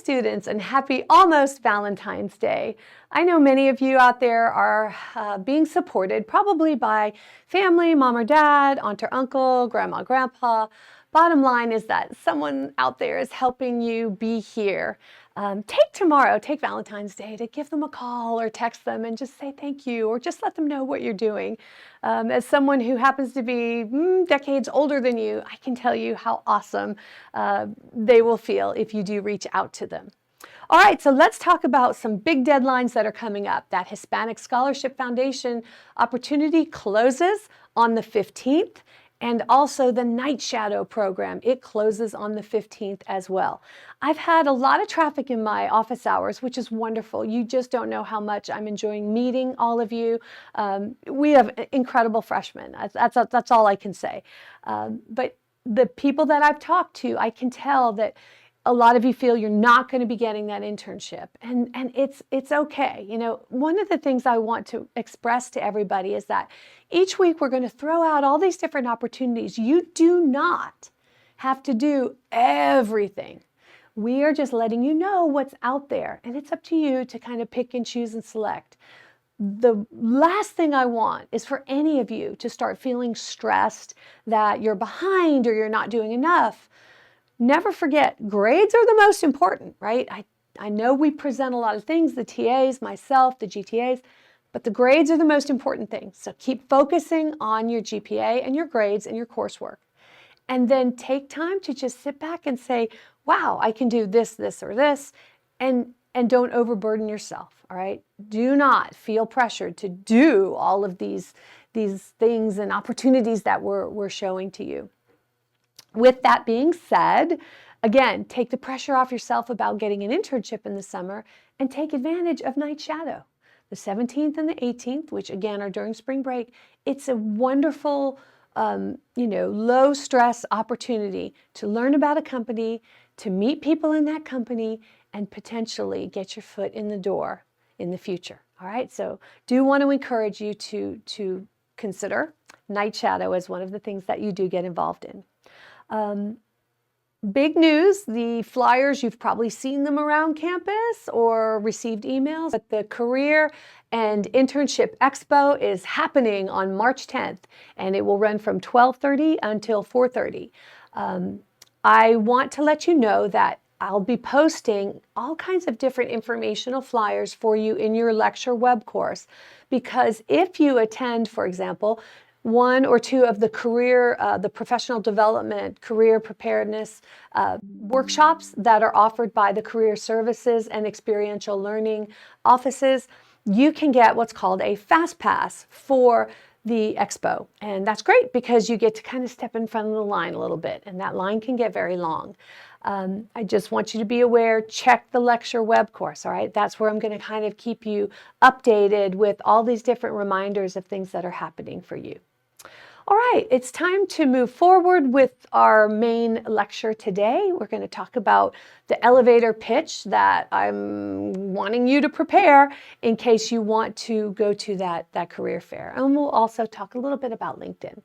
students, and happy almost Valentine's Day. I know many of you out there are being supported probably by family, mom or dad, aunt or uncle, grandma, grandpa. Bottom line is that someone out there is helping you be here. Take Valentine's Day to give them a call or text them and just say thank you, or just let them know what you're doing. As someone who happens to be decades older than you, I can tell you how awesome they will feel if you do reach out to them. All right, so let's talk about some big deadlines that are coming up. That Hispanic Scholarship Foundation opportunity closes on the 15th. And also the Night Shadow program, it closes on the 15th as well. I've had a lot of traffic in my office hours, which is wonderful. You just don't know how much I'm enjoying meeting all of you. We have incredible freshmen. That's all I can say. But the people that I've talked to, I can tell that a lot of you feel you're not going to be getting that internship, and it's okay. You know, one of the things I want to express to everybody is that each week we're going to throw out all these different opportunities. You do not have to do everything. We are just letting you know what's out there, and it's up to you to kind of pick and choose and select. The last thing I want is for any of you to start feeling stressed that you're behind or you're not doing enough. Never forget, grades are the most important, right? I know we present a lot of things, the TAs, myself, the GTAs, but the grades are the most important thing. So keep focusing on your GPA and your grades and your coursework. And then take time to just sit back and say, wow, I can do this, this, or this, and don't overburden yourself, all right? Do not feel pressured to do all of these things and opportunities that we're showing to you. With that being said, again, take the pressure off yourself about getting an internship in the summer and take advantage of Night Shadow. The 17th and the 18th, which again are during spring break, it's a wonderful, low stress opportunity to learn about a company, to meet people in that company, and potentially get your foot in the door in the future. All right, so do want to encourage you to consider Night Shadow as one of the things that you do get involved in. Big news, the flyers, you've probably seen them around campus or received emails, but the Career and Internship Expo is happening on March 10th, and it will run from 12:30 until 4:30. I want to let you know that I'll be posting all kinds of different informational flyers for you in your lecture web course, because if you attend, for example, one or two of the the professional development, career preparedness workshops that are offered by the Career Services and Experiential Learning offices, you can get what's called a Fast Pass for the expo. And that's great because you get to kind of step in front of the line a little bit, and that line can get very long. I just want you to be aware, check the lecture web course, all right? That's where I'm going to kind of keep you updated with all these different reminders of things that are happening for you. All right, it's time to move forward with our main lecture today. We're going to talk about the elevator pitch that I'm wanting you to prepare in case you want to go to that career fair. And we'll also talk a little bit about LinkedIn.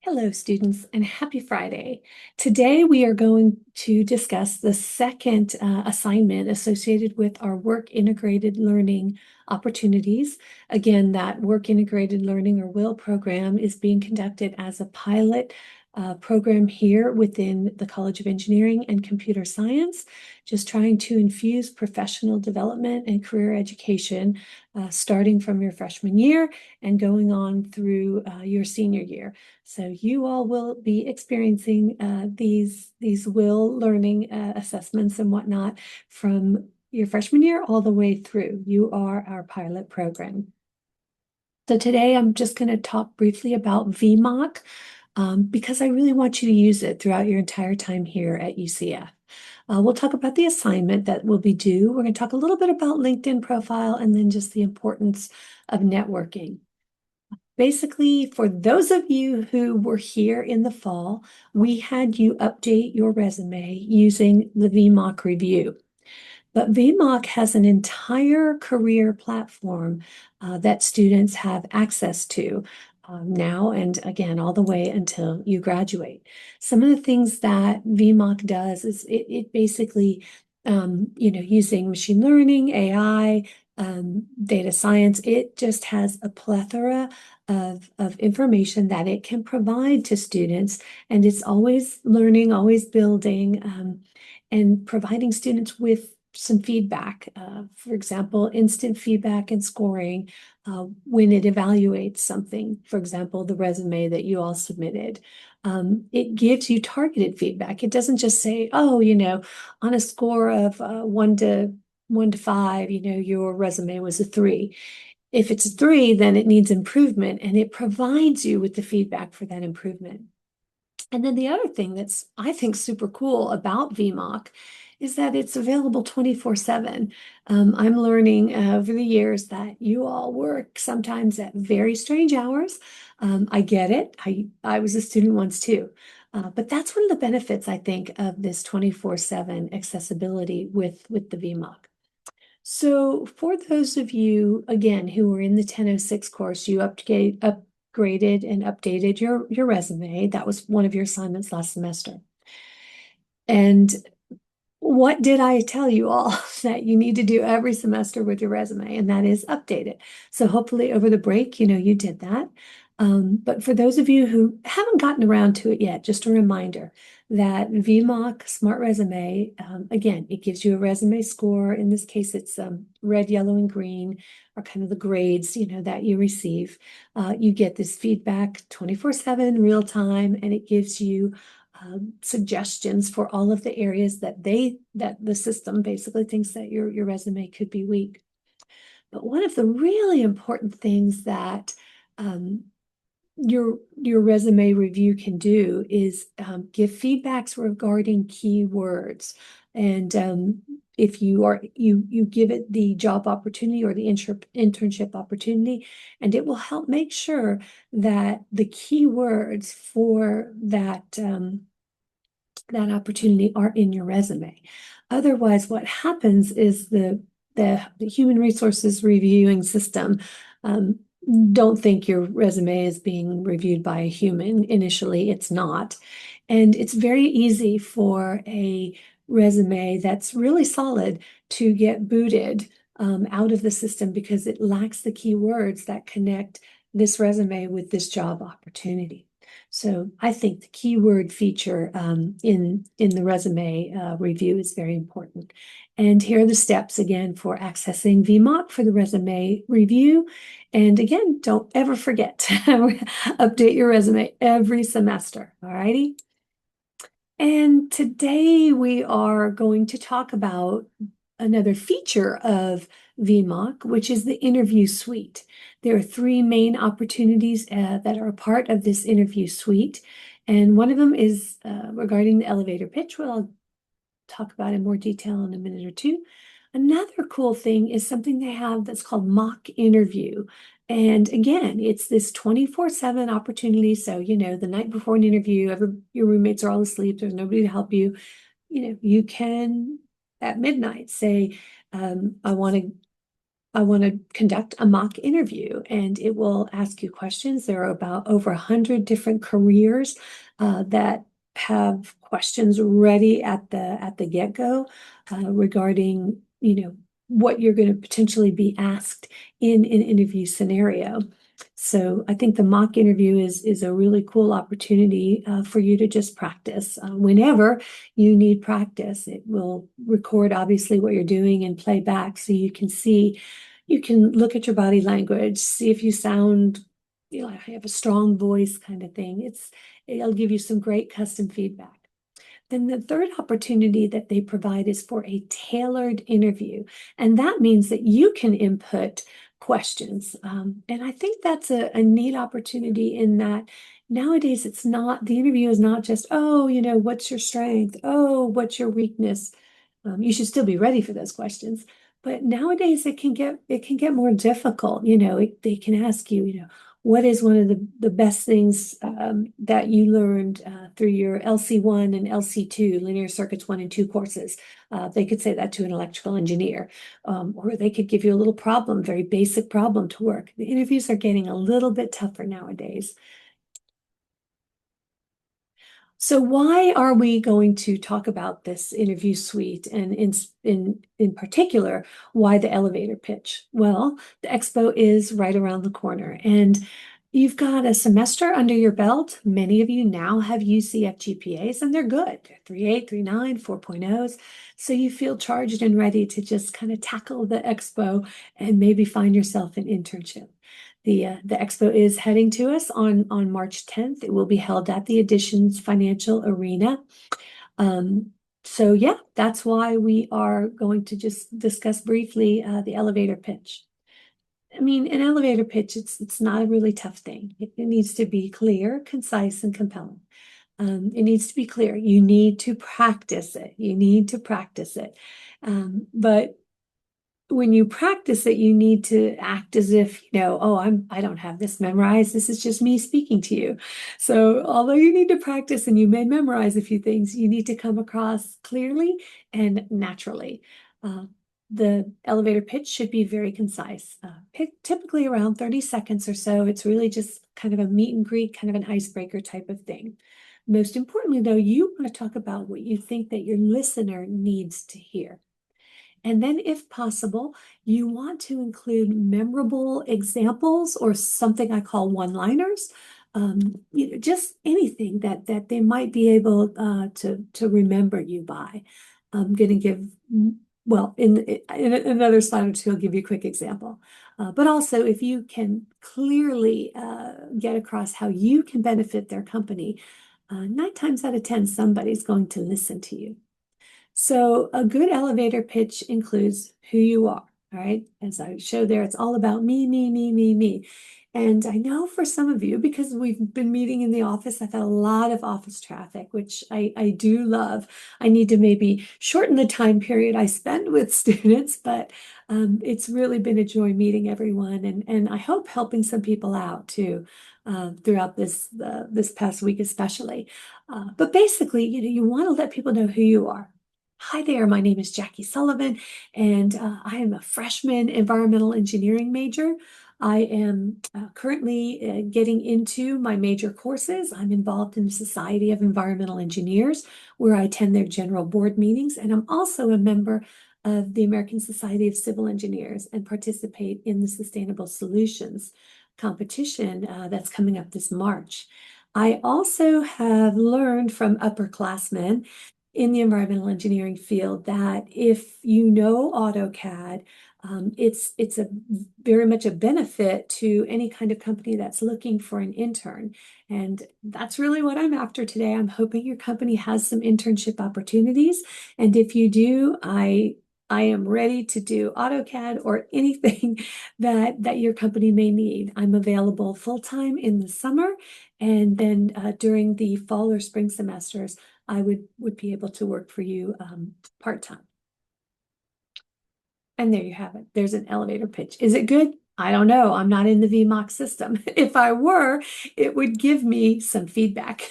Hello, students, and happy Friday. Today, we are going to discuss the second assignment associated with our work integrated learning opportunities. Again, that work integrated learning, or WIL program, is being conducted as a pilot program here within the College of Engineering and Computer Science, just trying to infuse professional development and career education starting from your freshman year and going on through your senior year. So you all will be experiencing these WIL learning assessments and whatnot from your freshman year all the way through. You are our pilot program. So today I'm just going to talk briefly about VMOC because I really want you to use it throughout your entire time here at UCF. We'll talk about the assignment that will be due. We're going to talk a little bit about LinkedIn profile and then just the importance of networking. Basically, for those of you who were here in the fall, we had you update your resume using the VMOC review. But VMOC has an entire career platform that students have access to. now and again all the way until you graduate. Some of the things that VMOC does is it basically, using machine learning, AI, data science, it just has a plethora of information that it can provide to students, and it's always learning, always building, and providing students with some feedback. For example, instant feedback and scoring when it evaluates something, for example, the resume that you all submitted. It gives you targeted feedback. It doesn't just say, oh, on a score of 1 to 5, your resume was a 3. If it's a 3, then it needs improvement, and it provides you with the feedback for that improvement. And then the other thing that's, I think, super cool about VMOC is that it's available 24/7. I'm learning over the years that you all work sometimes at very strange hours. I get it. I was a student once too. But that's one of the benefits, I think, of this 24/7 accessibility with the VMOC. So for those of you, again, who are in the 1006 course, you upgraded and updated your resume. That was one of your assignments last semester. And what did I tell you all that you need to do every semester with your resume? And that is update it. So hopefully over the break, you did that. But for those of you who haven't gotten around to it yet, just a reminder that VMOC Smart Resume, again, it gives you a resume score. In this case, it's red, yellow, and green are kind of the grades, that you receive. You get this feedback 24/7 real time, and it gives you suggestions for all of the areas that the system basically thinks that your resume could be weak. But one of the really important things that your resume review can do is give feedbacks regarding keywords. And if you give it the job opportunity or the internship opportunity, and it will help make sure that the keywords for that opportunity are in your resume. Otherwise, what happens is the human resources reviewing system don't think your resume is being reviewed by a human. Initially, it's not. And it's very easy for a resume that's really solid to get booted out of the system because it lacks the keywords that connect this resume with this job opportunity. So I think the keyword feature in the resume review is very important. And here are the steps again for accessing VMOC for the resume review. And again, don't ever forget to update your resume every semester. All righty. And today we are going to talk about another feature of VMOC, which is the interview suite. There are 3 main opportunities that are a part of this interview suite. And one of them is regarding the elevator pitch, which I'll talk about in more detail in a minute or two. Another cool thing is something they have that's called mock interview. And again, it's this 24/7 opportunity. So, the night before an interview, your roommates are all asleep, there's nobody to help you. You can at midnight say, I want to conduct a mock interview, and it will ask you questions. There are about over 100 different careers that have questions ready at the get-go regarding what you're going to potentially be asked in an interview scenario. So I think the mock interview is a really cool opportunity for you to just practice. Whenever you need practice, it will record obviously what you're doing and play back so you can look at your body language, see if you sound, I have a strong voice kind of thing. It'll give you some great custom feedback. Then the third opportunity that they provide is for a tailored interview. And that means that you can input questions. And I think that's a neat opportunity in that nowadays the interview is not just, oh, what's your strength? Oh, what's your weakness? You should still be ready for those questions. But nowadays it can get more difficult. They can ask you, what is one of the best things that you learned through your LC1 and LC2, linear circuits 1 and 2 courses? They could say that to an electrical engineer, or they could give you a little problem, very basic problem to work. The interviews are getting a little bit tougher nowadays. So why are we going to talk about this interview suite, and in particular, why the elevator pitch? Well, the expo is right around the corner, and you've got a semester under your belt. Many of you now have UCF GPAs, and they're good. They're 3.8, 3.9, 4.0s. So you feel charged and ready to just kind of tackle the expo and maybe find yourself an internship. The expo is heading to us on March 10th. It will be held at the Additions Financial Arena. So yeah, that's why we are going to just discuss briefly the elevator pitch. I mean, an elevator pitch, it's not a really tough thing. It needs to be clear, concise, and compelling. It needs to be clear. You need to practice it. You need to practice it. But when you practice it, you need to act as if, oh, I don't have this memorized. This is just me speaking to you. So although you need to practice and you may memorize a few things, you need to come across clearly and naturally. The elevator pitch should be very concise, typically around 30 seconds or so. It's really just kind of a meet and greet, kind of an icebreaker type of thing. Most importantly, though, you want to talk about what you think that your listener needs to hear. And then, if possible, you want to include memorable examples or something I call one-liners. Just anything that they might be able to remember you by. I'm going to give, well, in another slide or two, I'll give you a quick example. But also, if you can clearly get across how you can benefit their company, 9 times out of 10, somebody's going to listen to you. So a good elevator pitch includes who you are, all right? As I show there, it's all about me, me, me, me, me. And I know for some of you, because we've been meeting in the office, I've had a lot of office traffic, which I do love. I need to maybe shorten the time period I spend with students, but it's really been a joy meeting everyone, and I hope helping some people out too throughout this past week especially. But basically, you want to let people know who you are. Hi there, my name is Jackie Sullivan, and I am a freshman environmental engineering major. I am currently getting into my major courses. I'm involved in the Society of Environmental Engineers, where I attend their general board meetings, and I'm also a member of the American Society of Civil Engineers and participate in the Sustainable Solutions competition that's coming up this March. I also have learned from upperclassmen in the environmental engineering field that if you know AutoCAD, it's a very much a benefit to any kind of company that's looking for an intern. And that's really what I'm after today. I'm hoping your company has some internship opportunities. And if you do, I am ready to do AutoCAD or anything that your company may need. I'm available full-time in the summer, and then during the fall or spring semesters, I would be able to work for you part-time. And there you have it. There's an elevator pitch. Is it good? I don't know. I'm not in the VMOC system. If I were, it would give me some feedback.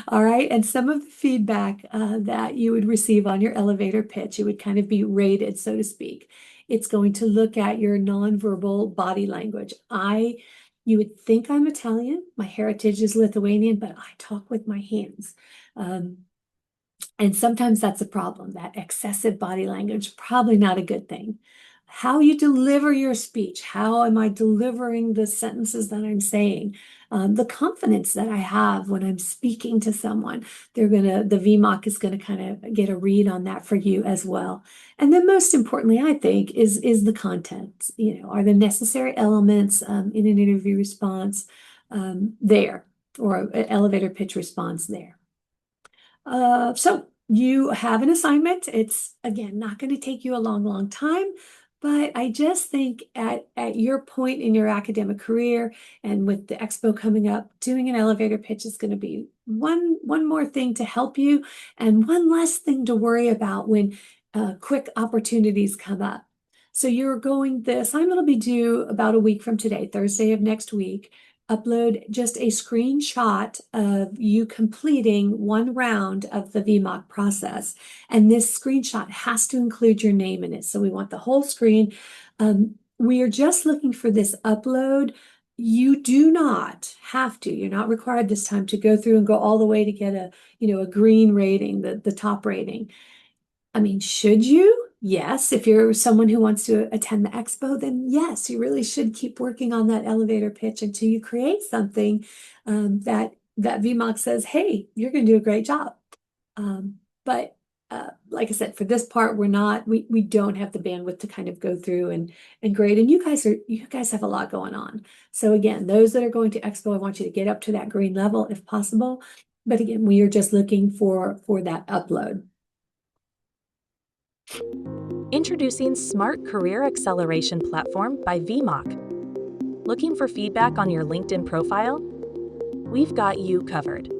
All right. And some of the feedback that you would receive on your elevator pitch, it would kind of be rated, so to speak. It's going to look at your nonverbal body language. You would think I'm Italian. My heritage is Lithuanian, but I talk with my hands. And sometimes that's a problem, that excessive body language, probably not a good thing. How you deliver your speech, how am I delivering the sentences that I'm saying? The confidence that I have when I'm speaking to someone, the VMOC is gonna kind of get a read on that for you as well. And then most importantly, I think, is the content. Are the necessary elements in an interview response there, or an elevator pitch response there? So you have an assignment. It's, again, not going to take you a long time, but I just think at your point in your academic career and with the expo coming up, doing an elevator pitch is going to be one more thing to help you and one less thing to worry about when quick opportunities come up. So the assignment will be due about a week from today, Thursday of next week. Upload just a screenshot of you completing one round of the VMOC process. And this screenshot has to include your name in it. So we want the whole screen. We are just looking for this upload. You do not have to, you're not required this time to go through and go all the way to get a green rating, the top rating. I mean, should you? Yes. If you're someone who wants to attend the expo, then yes, you really should keep working on that elevator pitch until you create something that VMOC says, hey, you're going to do a great job. But like I said, for this part, we don't have the bandwidth to kind of go through and grade. And you guys have a lot going on. So again, those that are going to expo, I want you to get up to that green level if possible. But again, we are just looking for that upload. Introducing Smart Career Acceleration Platform by VMOC. Looking for feedback on your LinkedIn profile? We've got you covered.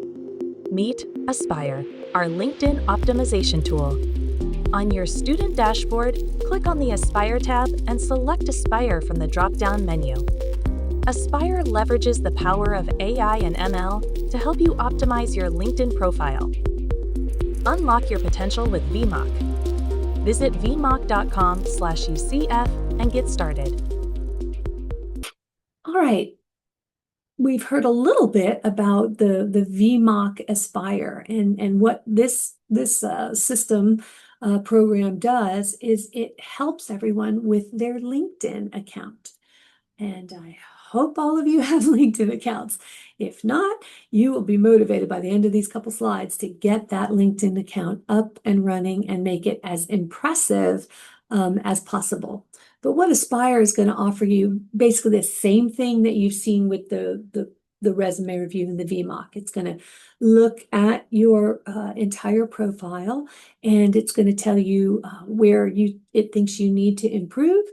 Meet Aspire, our LinkedIn optimization tool. On your student dashboard, click on the Aspire tab and select Aspire from the drop-down menu. Aspire leverages the power of AI and ML to help you optimize your LinkedIn profile. Unlock your potential with VMOC. Visit vmoc.com/UCF and get started. All right. We've heard a little bit about the VMOC Aspire and what this system program does is it helps everyone with their LinkedIn account. And I hope all of you have LinkedIn accounts. If not, you will be motivated by the end of these couple slides to get that LinkedIn account up and running and make it as impressive as possible. But what Aspire is going to offer you, basically the same thing that you've seen with the resume review and the VMOC. It's going to look at your entire profile, and it's going to tell you where it thinks you need to improve.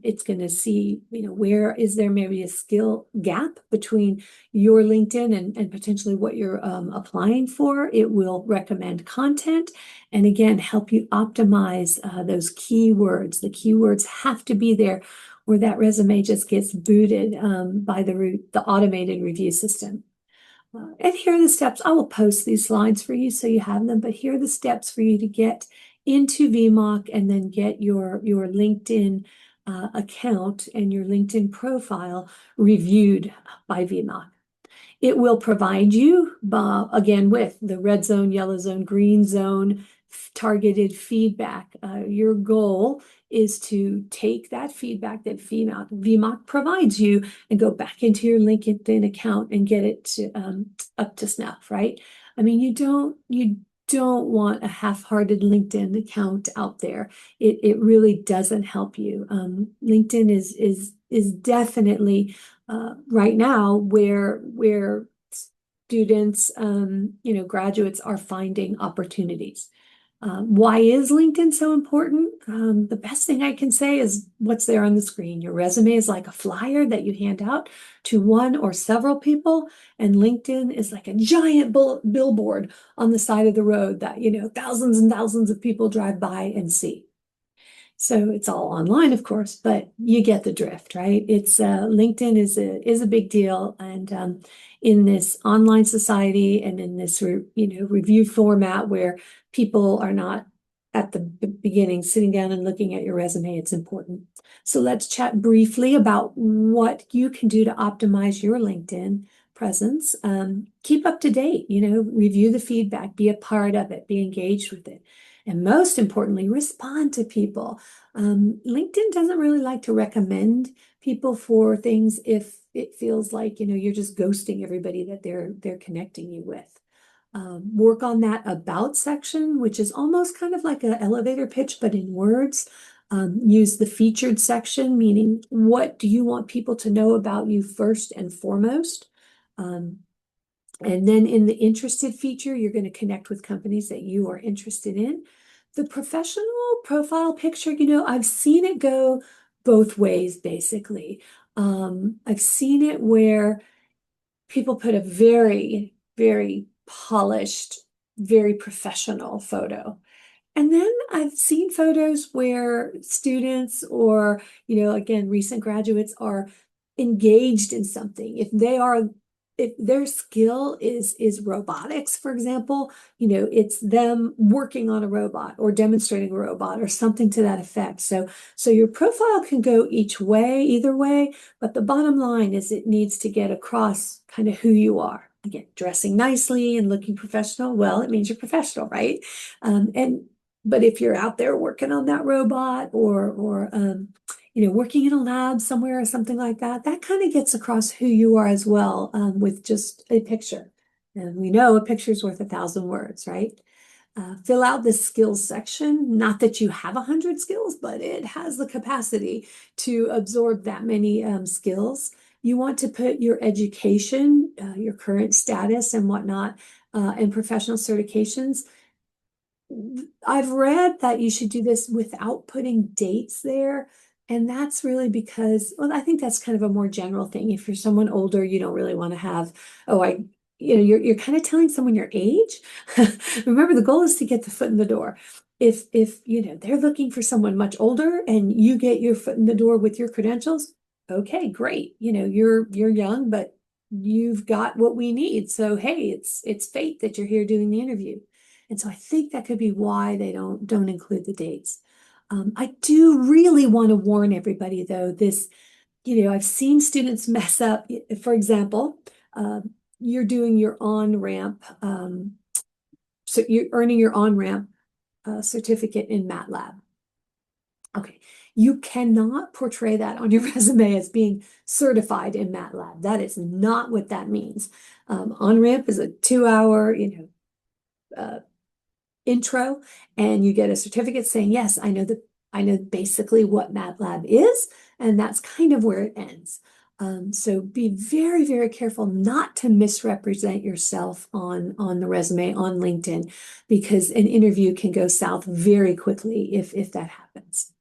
It's going to see, where is there maybe a skill gap between your LinkedIn and potentially what you're applying for. It will recommend content and again, help you optimize those keywords. The keywords have to be there where that resume just gets booted by the automated review system. And here are the steps. I will post these slides for you so you have them, but here are the steps for you to get into VMOC and then get your LinkedIn account and your LinkedIn profile reviewed by VMOC. It will provide you, again, with the red zone, yellow zone, green zone, targeted feedback. Your goal is to take that feedback that VMOC provides you and go back into your LinkedIn account and get it up to snuff, right? I mean, you don't want a half-hearted LinkedIn account out there. It really doesn't help you. LinkedIn is definitely right now where students, graduates are finding opportunities. Why is LinkedIn so important? The best thing I can say is what's there on the screen. Your resume is like a flyer that you hand out to one or several people, and LinkedIn is like a giant billboard on the side of the road that, thousands and thousands of people drive by and see. So it's all online, of course, but you get the drift, right? It's LinkedIn is a big deal, and in this online society and in this review format where people are not at the beginning sitting down and looking at your resume, it's important. So let's chat briefly about what you can do to optimize your LinkedIn presence. Keep up to date, review the feedback, be a part of it, be engaged with it. And most importantly, respond to people. LinkedIn doesn't really like to recommend people for things if it feels like, you're just ghosting everybody that they're connecting you with. Work on that about section, which is almost kind of like an elevator pitch, but in words. Use the featured section, meaning what do you want people to know about you first and foremost? And then in the interested feature, you're going to connect with companies that you are interested in. The professional profile picture, I've seen it go both ways, basically. I've seen it where people put a very, very polished, very professional photo. And then I've seen photos where students or, again, recent graduates are engaged in something. If their skill is robotics, for example, it's them working on a robot or demonstrating a robot or something to that effect. So your profile can go either way, but the bottom line is it needs to get across kind of who you are. Again, dressing nicely and looking professional, well, it means you're professional, right? But if you're out there working on that robot or working in a lab somewhere or something like that, that kind of gets across who you are as well, with just a picture. And we know a picture's worth 1,000 words, right? Fill out the skills section. Not that you have 100 skills, but it has the capacity to absorb that many skills. You want to put your education, your current status and whatnot, and professional certifications. I've read that you should do this without putting dates there. And that's really because, well, I think that's kind of a more general thing. If you're someone older, you don't really want to have, you're kind of telling someone your age. Remember, the goal is to get the foot in the door. If they're looking for someone much older and you get your foot in the door with your credentials, okay, great. You're young, but you've got what we need. So hey, it's fate that you're here doing the interview. And so I think that could be why they don't include the dates. I do really want to warn everybody, though, I've seen students mess up. For example, you're doing your on-ramp, so you're earning your on-ramp certificate in MATLAB. Okay, you cannot portray that on your resume as being certified in MATLAB. That is not what that means. On-ramp is a 2-hour, intro, and you get a certificate saying, yes, I know basically what MATLAB is, and that's kind of where it ends. So be very, very careful not to misrepresent yourself on the resume on LinkedIn, because an interview can go south very quickly if that happens.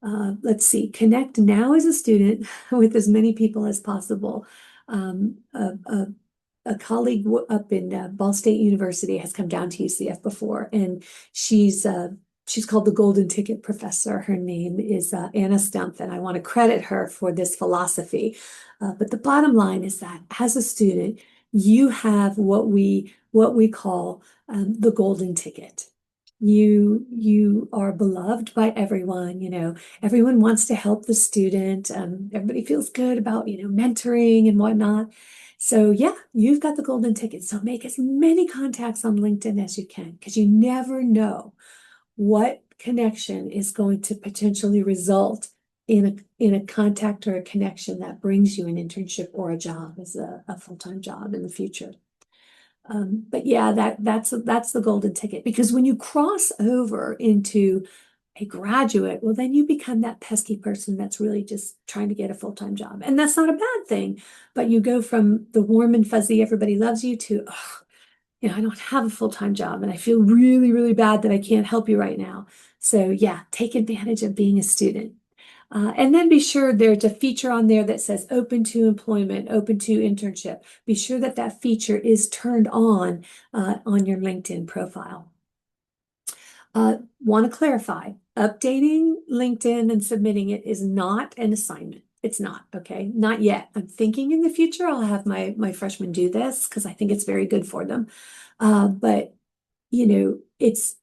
Let's see, connect now as a student with as many people as possible. A colleague up in Ball State University has come down to UCF before, and she's called the Golden Ticket Professor. Her name is Anna Stumpf, and I want to credit her for this philosophy. But the bottom line is that as a student, you have what we call the golden ticket. You are beloved by everyone. Everyone wants to help the student. Everybody feels good about mentoring and whatnot. So yeah, you've got the golden ticket. So make as many contacts on LinkedIn as you can, because you never know what connection is going to potentially result in a contact or a connection that brings you an internship or a job as a full-time job in the future. But yeah, that's the golden ticket, because when you cross over into a graduate, well, then you become that pesky person that's really just trying to get a full-time job. And that's not a bad thing, but you go from the warm and fuzzy, everybody loves you, to, I don't have a full-time job and I feel really, really bad that I can't help you right now. So yeah, take advantage of being a student. And then be sure there's a feature on there that says open to employment, open to internship. Be sure that feature is turned on your LinkedIn profile. Want to clarify, updating LinkedIn and submitting it is not an assignment. It's not, okay? Not yet. I'm thinking in the future I'll have my freshmen do this because I think it's very good for them. But it's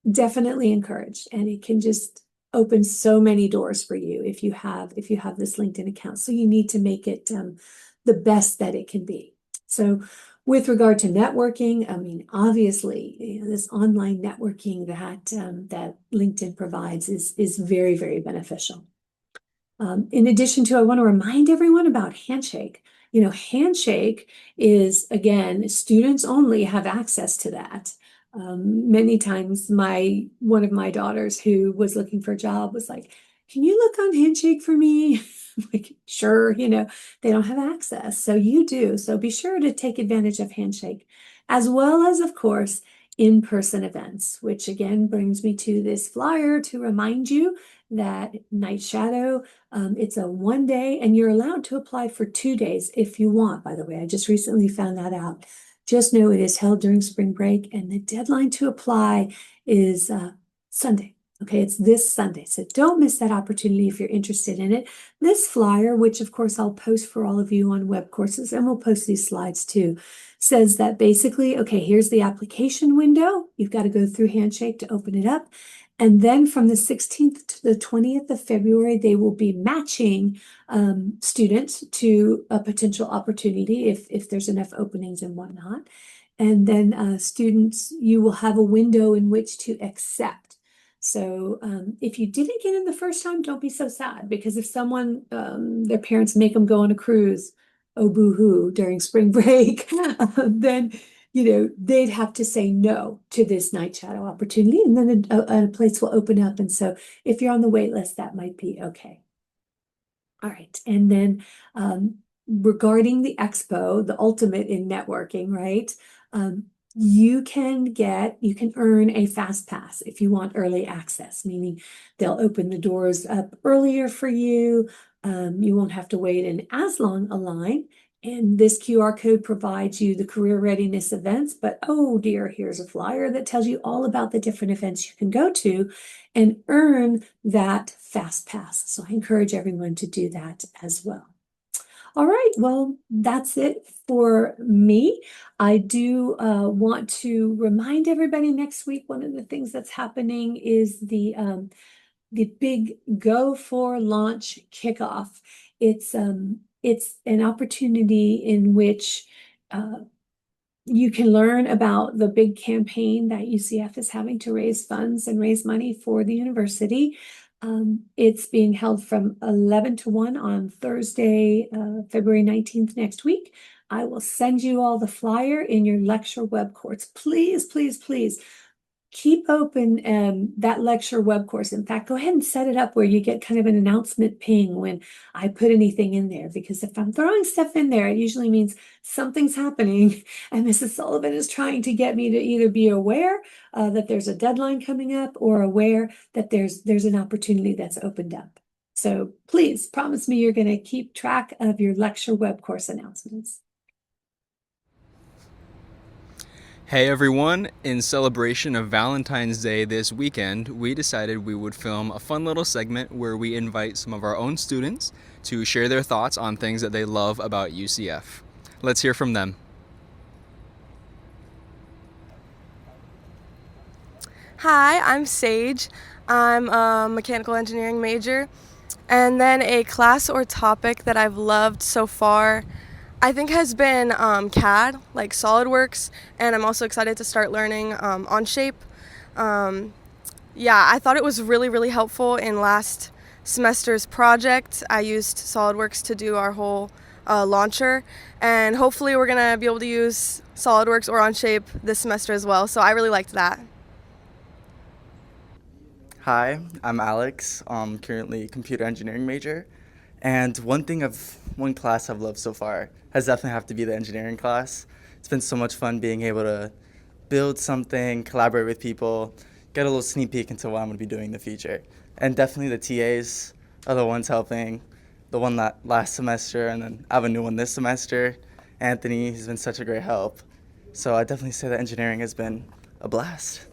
definitely encouraged, and it can just open so many doors for you if you have this LinkedIn account. So you need to make it the best that it can be. So with regard to networking, I mean, obviously, this online networking that LinkedIn provides is very, very beneficial. In addition to, I want to remind everyone about Handshake. Handshake is, again, students only have access to that. Many times one of my daughters who was looking for a job was like, can you look on Handshake for me? Like, sure, they don't have access. So you do. So be sure to take advantage of Handshake, as well as, of course, in-person events, which again brings me to this flyer to remind you that Night Shadow, it's a 1 day, and you're allowed to apply for 2 days if you want. By the way, I just recently found that out. just know it is held during spring break, and the deadline to apply is Sunday. Okay, it's this Sunday, so don't miss that opportunity if you're interested in it. This flyer, which of course I'll post for all of you on web courses, and we'll post these slides too, says that basically, okay, here's the application window. You've got to go through Handshake to open it up. And then from the 16th to the 20th of February, they will be matching students to a potential opportunity if there's enough openings and whatnot. And then students, you will have a window in which to accept. So if you didn't get in the first time, don't be so sad, because if someone, their parents make them go on a cruise, oh boo-hoo, during spring break, then they'd have to say no to this night shadow opportunity, and then a place will open up. And so if you're on the wait list, that might be okay. All right, and then regarding the expo, the ultimate in networking, right? You can earn a fast pass if you want early access, meaning they'll open the doors up earlier for you. You won't have to wait in as long a line. And this QR code provides you the career readiness events, but oh dear, here's a flyer that tells you all about the different events you can go to and earn that fast pass. So I encourage everyone to do that as well. All right, well, that's it for me. I do want to remind everybody next week, one of the things that's happening is the big Go for Launch kickoff. It's an opportunity in which you can learn about the big campaign that UCF is having to raise funds and raise money for the university. It's being held from 11 to 1 on Thursday, February 19th next week. I will send you all the flyer in your lecture web course. Please, please, please keep open that lecture web course. In fact, go ahead and set it up where you get kind of an announcement ping when I put anything in there, because if I'm throwing stuff in there, it usually means something's happening and Mrs. Sullivan is trying to get me to either be aware that there's a deadline coming up, or aware that there's an opportunity that's opened up. So please promise me you're going to keep track of your lecture web course announcements. Hey everyone, in celebration of Valentine's Day this weekend, we decided we would film a fun little segment where we invite some of our own students to share their thoughts on things that they love about UCF. Let's hear from them. Hi, I'm Sage. I'm a mechanical engineering major. And then a class or topic that I've loved so far, I think, has been CAD, like SolidWorks, and I'm also excited to start learning Onshape. Yeah, I thought it was really, really helpful in last semester's project. I used SolidWorks to do our whole launcher, and hopefully we're going to be able to use SolidWorks or Onshape this semester as well, so I really liked that. Hi, I'm Alex. I'm currently a computer engineering major. And one class I've loved so far has definitely have to be the engineering class. It's been so much fun being able to build something, collaborate with people, get a little sneak peek into what I'm going to be doing in the future. And definitely the TAs are the ones helping. The one that last semester, and then I have a new one this semester. Anthony, he's been such a great help. So I definitely say that engineering has been a blast.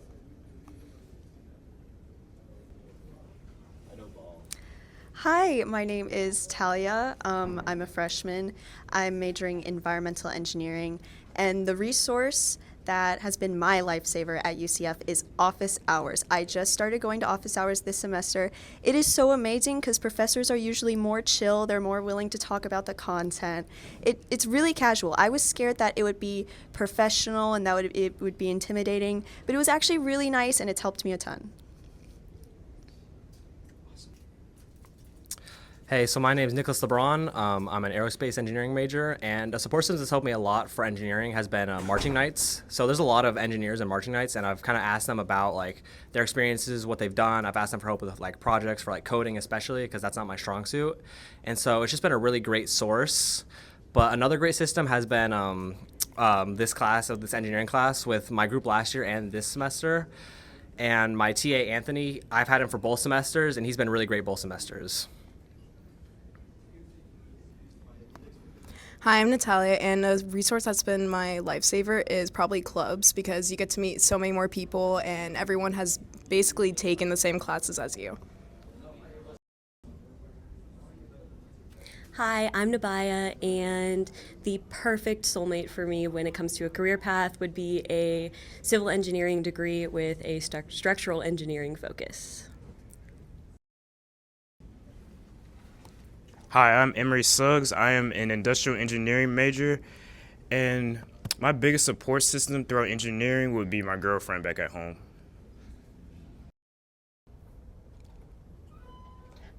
Hi, my name is Talia. I'm a freshman. I'm majoring in environmental engineering, and the resource that has been my lifesaver at UCF is office hours. I just started going to office hours this semester. It is so amazing because professors are usually more chill. They're more willing to talk about the content. It's really casual. I was scared that it would be professional and that it would be intimidating, but it was actually really nice, and it's helped me a ton. Hey, so my name is Nicholas LeBron. I'm an aerospace engineering major, and a support system that's helped me a lot for engineering has been marching nights. So there's a lot of engineers in marching nights, and I've kind of asked them about like their experiences, what they've done. I've asked them for help with like projects for like coding, especially because that's not my strong suit. And so it's just been a really great source. But another great system has been this engineering class with my group last year and this semester. And my TA, Anthony, I've had him for both semesters, and he's been really great both semesters. Hi, I'm Natalia, and a resource that's been my lifesaver is probably clubs because you get to meet so many more people and everyone has basically taken the same classes as you. Hi, I'm Nabaya, and the perfect soulmate for me when it comes to a career path would be a civil engineering degree with a structural engineering focus. Hi, I'm Emery Suggs. I am an industrial engineering major, and my biggest support system throughout engineering would be my girlfriend back at home.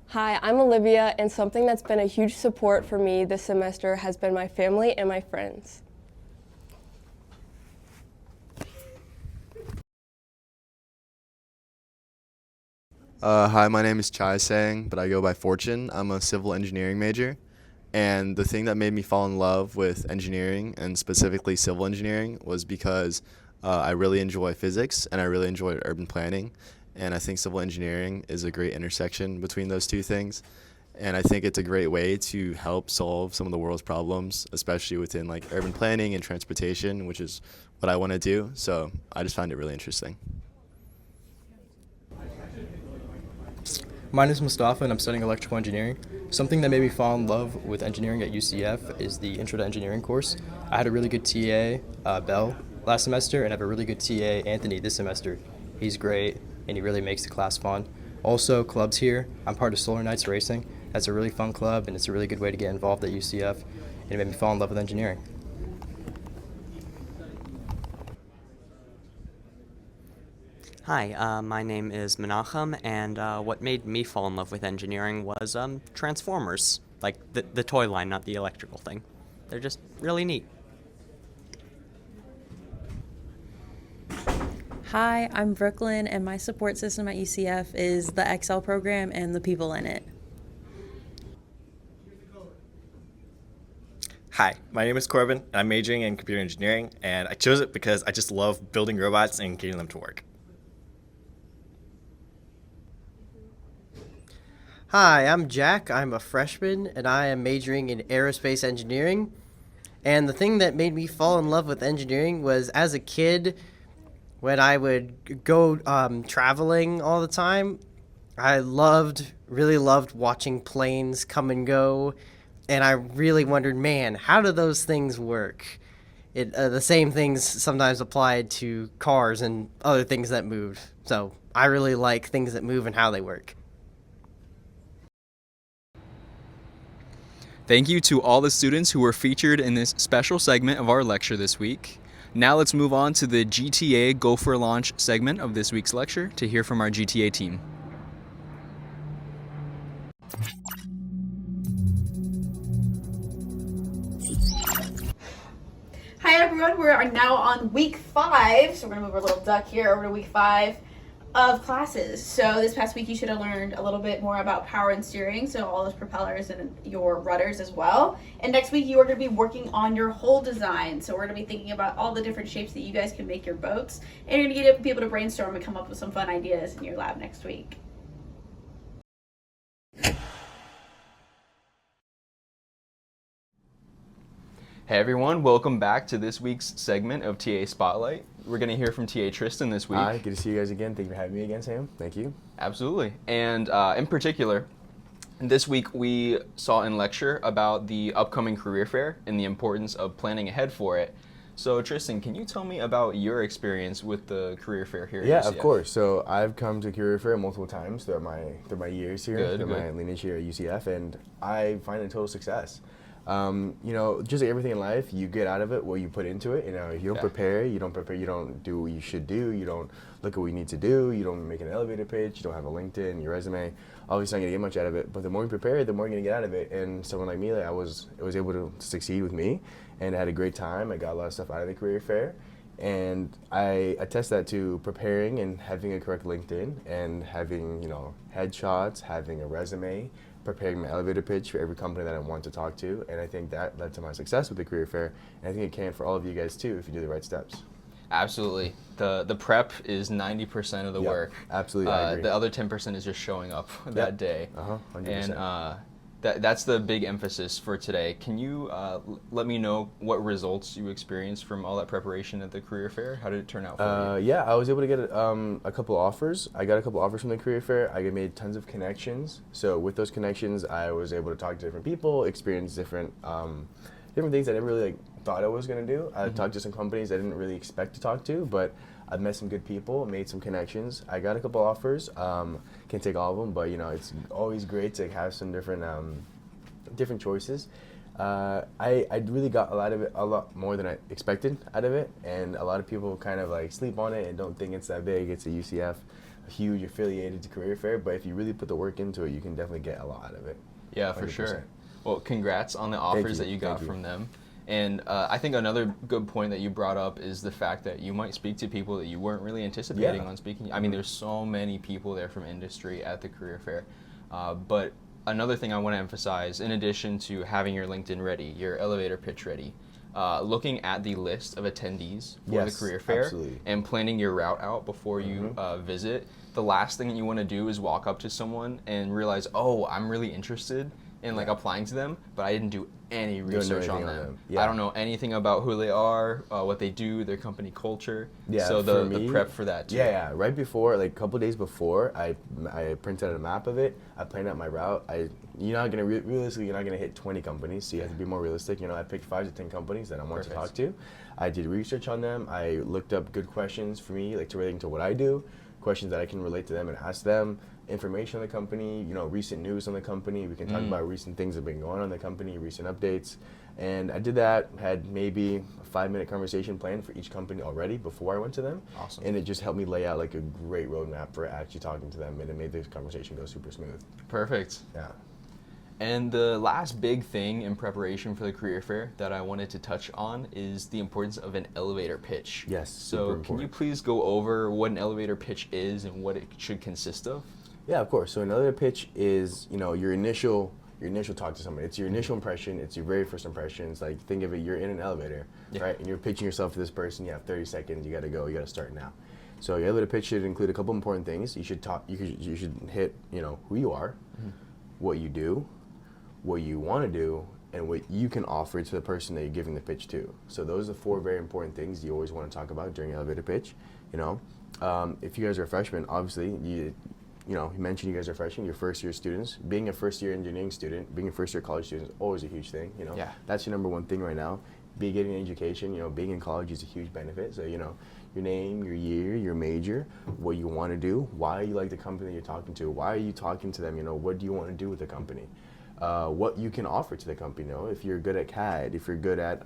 Hi, I'm Olivia, and something that's been a huge support for me this semester has been my family and my friends. Hi, my name is Chai Sang, but I go by Fortune. I'm a civil engineering major. And the thing that made me fall in love with engineering, and specifically civil engineering, was because I really enjoy physics and I really enjoy urban planning. And I think civil engineering is a great intersection between those two things. And I think it's a great way to help solve some of the world's problems, especially within like urban planning and transportation, which is what I want to do. So I just find it really interesting. My name is Mustafa and I'm studying electrical engineering. Something that made me fall in love with engineering at UCF is the Intro to Engineering course. I had a really good TA, Bell, last semester, and I have a really good TA, Anthony, this semester. He's great and he really makes the class fun. Also, clubs here. I'm part of Solar Knights Racing. That's a really fun club and it's a really good way to get involved at UCF, and it made me fall in love with engineering. Hi, my name is Menachem, and what made me fall in love with engineering was Transformers, like the toy line, not the electrical thing. They're just really neat. Hi, I'm Brooklyn, and my support system at UCF is the Excel program and the people in it. Hi, my name is Corbin, and I'm majoring in computer engineering, and I chose it because I just love building robots and getting them to work. Hi, I'm Jack. I'm a freshman, and I am majoring in aerospace engineering. And the thing that made me fall in love with engineering was as a kid, when I would go traveling all the time, I really loved watching planes come and go. And I really wondered, man, how do those things work? The same things sometimes applied to cars and other things that move. So I really like things that move and how they work. Thank you to all the students who were featured in this special segment of our lecture this week. Now let's move on to the GTA Go for Launch segment of this week's lecture to hear from our GTA team. Hi everyone, we are now on week 5, so we're going to move our little duck here over to week 5 of classes. So this past week you should have learned a little bit more about power and steering, so all those propellers and your rudders as well. And next week you are going to be working on your hull design. So we're going to be thinking about all the different shapes that you guys can make your boats, and you're going to be able to brainstorm and come up with some fun ideas in your lab next week. Hey everyone, welcome back to this week's segment of TA Spotlight. We're going to hear from TA Tristan this week. Hi, good to see you guys again. Thank you for having me again, Sam. Thank you. Absolutely. And in particular, this week we saw in lecture about the upcoming career fair and the importance of planning ahead for it. So Tristan, can you tell me about your experience with the career fair here at UCF? Yeah, of course. So I've come to career fair multiple times throughout my years here, through my lineage here at UCF, and I find it a total success. You know, just like everything in life, you get out of it what you put into it. You know, if you don't prepare, you don't do what you should do, you don't look at what you need to do, you don't make an elevator pitch, you don't have a LinkedIn, your resume, obviously not going to get much out of it. But the more you prepare, the more you're going to get out of it. And someone like me, like it was able to succeed with me, and I had a great time. I got a lot of stuff out of the career fair. And I attest that to preparing and having a correct LinkedIn and having, you know, headshots, having a resume, preparing my elevator pitch for every company that I want to talk to. And I think that led to my success with the career fair. And I think it can for all of you guys too if you do the right steps. Absolutely. The prep is 90% of the work. Absolutely, I agree. The other 10% is just showing up that day. 100%. And That's the big emphasis for today. Can you let me know what results you experienced from all that preparation at the career fair? How did it turn out for you? Yeah, I was able to get a couple offers. I got a couple offers from the career fair. I made tons of connections. So with those connections, I was able to talk to different people, experience different things I never really thought I was gonna do. I talked to some companies I didn't really expect to talk to, but I met some good people, made some connections. I got a couple offers. Can't take all of them, but it's always great to have some different different choices. I really got a lot more than I expected out of it, and a lot of people kind of sleep on it and don't think it's that big. It's a UCF, a huge affiliated career fair, but if you really put the work into it, you can definitely get a lot out of it. Yeah, for 100%. sure. Well, congrats on the offers that you got from them. And I think another good point that you brought up is the fact that you might speak to people that you weren't really anticipating on speaking. I mean, there's so many people there from industry at the career fair. But another thing I want to emphasize, in addition to having your LinkedIn ready, your elevator pitch ready, looking at the list of attendees for the career fair and planning your route out before you visit, the last thing that you want to do is walk up to someone and realize, oh, I'm really interested in applying to them, but I didn't do any research on them. I don't know anything about who they are, what they do, their company culture. Yeah, so the prep for that too. Yeah. Right before, a couple days before, I printed out a map of it. I planned out my route. You're not gonna realistically, you're not gonna hit 20 companies, so you have to be more realistic. I picked 5 to 10 companies that I want to talk to. I did research on them. I looked up good questions for me, to relate to what I do, questions that I can relate to them and ask them. Information on the company, recent news on the company. We can talk about recent things that have been going on in the company, recent updates. And I did that, had maybe a 5-minute conversation planned for each company already before I went to them. Awesome. And it just helped me lay out a great roadmap for actually talking to them, and it made this conversation go super smooth. Perfect. Yeah. And the last big thing in preparation for the career fair that I wanted to touch on is the importance of an elevator pitch. Yes, So can you please go over what an elevator pitch is and what it should consist of? Yeah, of course. So an elevator pitch is, your initial talk to somebody. It's your initial impression. It's your very first impression. It's think of it, you're in an elevator, right? And you're pitching yourself to this person. You have 30 seconds. You got to go. You got to start now. So your elevator pitch should include a couple important things. You should talk. You should hit, who you are, what you do, what you want to do, and what you can offer to the person that you're giving the pitch to. So those are 4 very important things you always want to talk about during an elevator pitch. If you guys are freshmen, obviously you mentioned you guys are freshmen, you're first-year students. Being a first-year engineering student, being a first-year college student is always a huge thing. Yeah. That's your number one thing right now. Getting an education, being in college is a huge benefit. So your name, your year, your major, what you want to do, why you like the company you're talking to, why are you talking to them? What do you want to do with the company? What you can offer to the company. If you're good at CAD, if you're good at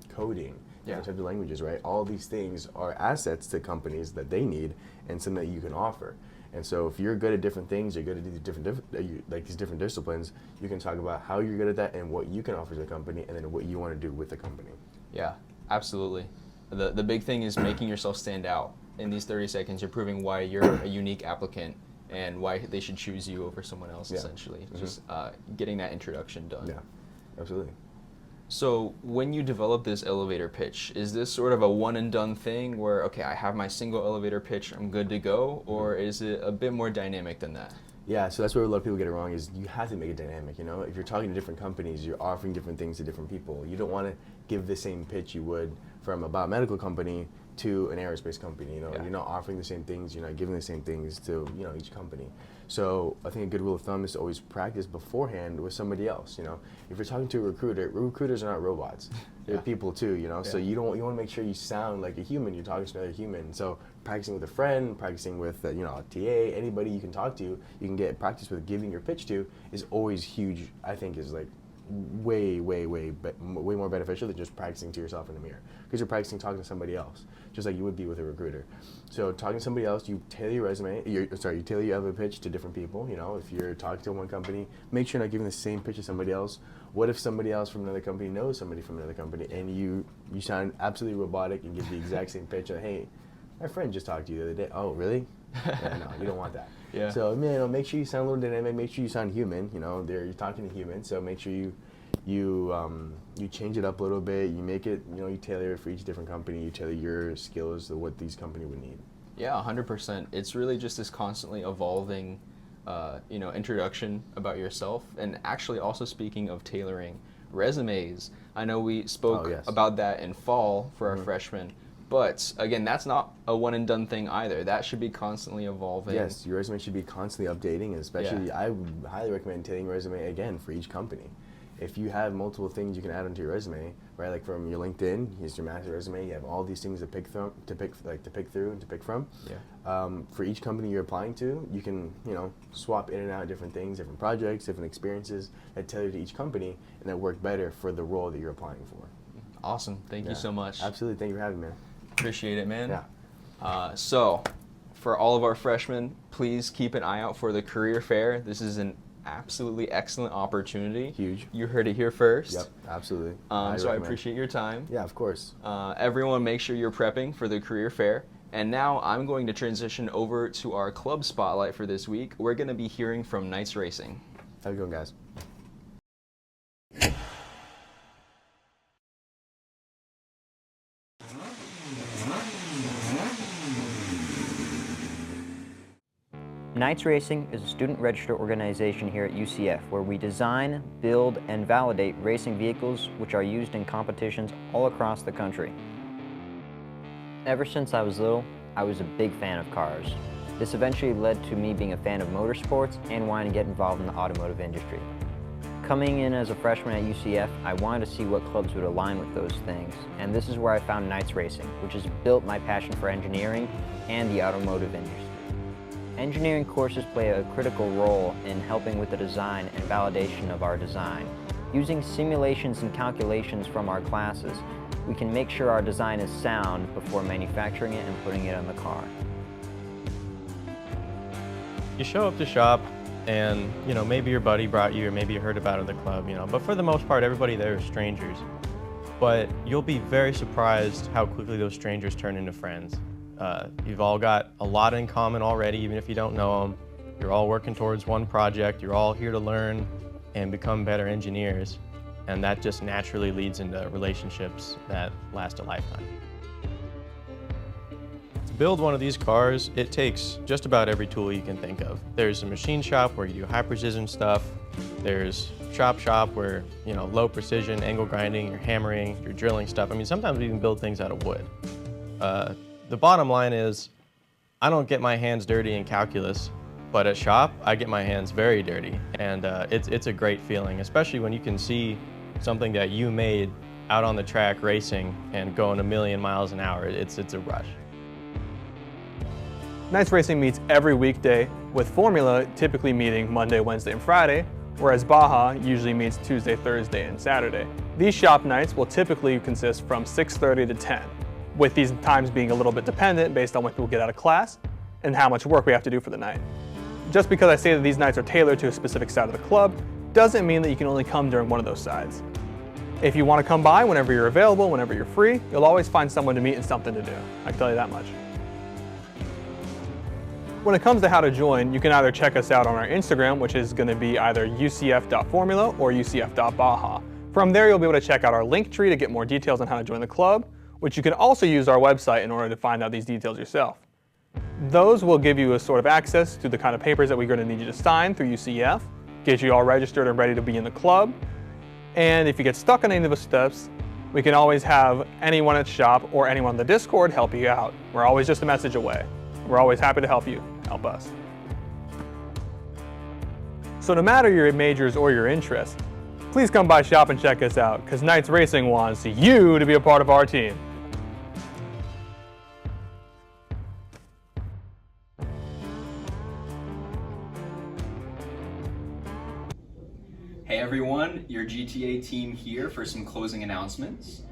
coding, different types of languages, right? All these things are assets to companies that they need and something that you can offer. And so if you're good at different things, you're good at these different disciplines, you can talk about how you're good at that and what you can offer to the company, and then what you want to do with the company. Yeah, absolutely. The big thing is making yourself stand out. In these 30 seconds, you're proving why you're a unique applicant and why they should choose you over someone else, essentially. Just getting that introduction done. Yeah, absolutely. So when you develop this elevator pitch, is this sort of a one and done thing where, okay, I have my single elevator pitch, I'm good to go, or is it a bit more dynamic than that? Yeah, so that's where a lot of people get it wrong, is you have to make it dynamic. If you're talking to different companies, you're offering different things to different people. You don't want to give the same pitch you would from a biomedical company to an aerospace company. You're not offering the same things, you're not giving the same things to each company. So I think a good rule of thumb is to always practice beforehand with somebody else. If you're talking to a recruiter, recruiters are not robots. They're people too. So you want to make sure you sound like a human. You're talking to another human. So practicing with a friend, practicing with a TA, anybody you can talk to, you can get practice with giving your pitch to, is always huge. I think is way more beneficial than just practicing to yourself in the mirror, because you're practicing talking to somebody else, just like you would be with a recruiter. So talking to somebody else, you tailor your resume. You tailor your elevator pitch to different people. If you're talking to one company, make sure you're not giving the same pitch to somebody else. What if somebody else from another company knows somebody from another company, and you sound absolutely robotic and give the exact same pitch? Hey, my friend just talked to you the other day. Oh, really? Yeah, no, you don't want that. Yeah. So make sure you sound a little dynamic. Make sure you sound human. You're talking to humans. So make sure you change it up a little bit. You make it. You tailor it for each different company. You tailor your skills to what these company would need. Yeah, 100%. It's really just this constantly evolving introduction about yourself, and actually also speaking of tailoring resumes, I know we spoke about that in fall for our freshmen, but again, that's not a one and done thing either. That should be constantly evolving. Yes, your resume should be constantly updating, and especially I would highly recommend tailoring your resume again for each company. If you have multiple things you can add onto your resume, right? Like from your LinkedIn, here's your master resume. You have all these things to pick through and to pick from. For each company you're applying to, you can swap in and out different things, different projects, different experiences that tailor to each company and that work better for the role that you're applying for. Awesome. Thank you so much. Absolutely. Thank you for having me, man. Appreciate it, man. So, for all of our freshmen, please keep an eye out for the career fair. This is an absolutely excellent opportunity. Huge. You heard it here first. Yep, absolutely. So I appreciate your time. Yeah, of course. Everyone, make sure you're prepping for the career fair. And now I'm going to transition over to our club spotlight for this week. We're going to be hearing from Knights Racing. How you going, guys? Knights Racing is a student-registered organization here at UCF where we design, build, and validate racing vehicles which are used in competitions all across the country. Ever since I was little, I was a big fan of cars. This eventually led to me being a fan of motorsports and wanting to get involved in the automotive industry. Coming in as a freshman at UCF, I wanted to see what clubs would align with those things, and this is where I found Knights Racing, which has built my passion for engineering and the automotive industry. Engineering courses play a critical role in helping with the design and validation of our design. Using simulations and calculations from our classes, we can make sure our design is sound before manufacturing it and putting it on the car. You show up to shop and, maybe your buddy brought you or maybe you heard about it at the club, but for the most part, everybody there is strangers. But you'll be very surprised how quickly those strangers turn into friends. You've all got a lot in common already, even if you don't know them. You're all working towards one project. You're all here to learn and become better engineers. And that just naturally leads into relationships that last a lifetime. To build one of these cars, it takes just about every tool you can think of. There's a machine shop where you do high precision stuff. There's chop shop where, low precision, angle grinding, you're hammering, you're drilling stuff. I mean, sometimes we even build things out of wood. The bottom line is, I don't get my hands dirty in calculus, but at shop, I get my hands very dirty. And it's a great feeling, especially when you can see something that you made out on the track racing and going a million miles an hour. It's a rush. Knights Racing meets every weekday, with Formula typically meeting Monday, Wednesday, and Friday, whereas Baja usually meets Tuesday, Thursday, and Saturday. These shop nights will typically consist from 6:30 to 10. With these times being a little bit dependent based on when people get out of class and how much work we have to do for the night. Just because I say that these nights are tailored to a specific side of the club doesn't mean that you can only come during one of those sides. If you want to come by whenever you're available, whenever you're free, you'll always find someone to meet and something to do. I can tell you that much. When it comes to how to join, you can either check us out on our Instagram, which is going to be either ucf.formula or ucf.baja. From there, you'll be able to check out our link tree to get more details on how to join the club, which you can also use our website in order to find out these details yourself. Those will give you a sort of access to the kind of papers that we're going to need you to sign through UCF, get you all registered and ready to be in the club. And if you get stuck on any of the steps, we can always have anyone at shop or anyone on the Discord help you out. We're always just a message away. We're always happy to help you. Help us. So no matter your majors or your interests, please come by shop and check us out, because Knights Racing wants you to be a part of our team. Hey everyone, your GTA team here for some closing announcements.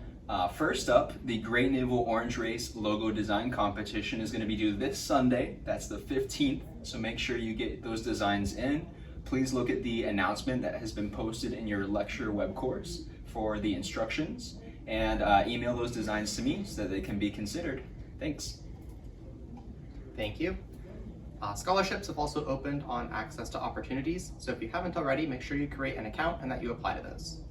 First up, the Great Naval Orange Race logo design competition is going to be due this Sunday. That's the 15th, so make sure you get those designs in. Please look at the announcement that has been posted in your lecture web course for the instructions, and email those designs to me so that they can be considered. Thanks. Thank you. Scholarships have also opened on access to opportunities, so if you haven't already, make sure you create an account and that you apply to those.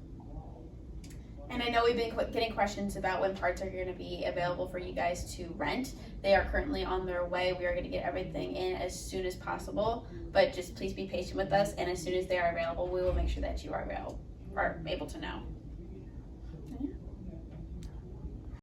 And I know we've been getting questions about when parts are going to be available for you guys to rent. They are currently on their way. We are going to get everything in as soon as possible, but just please be patient with us. And as soon as they are available, we will make sure that you are able to know.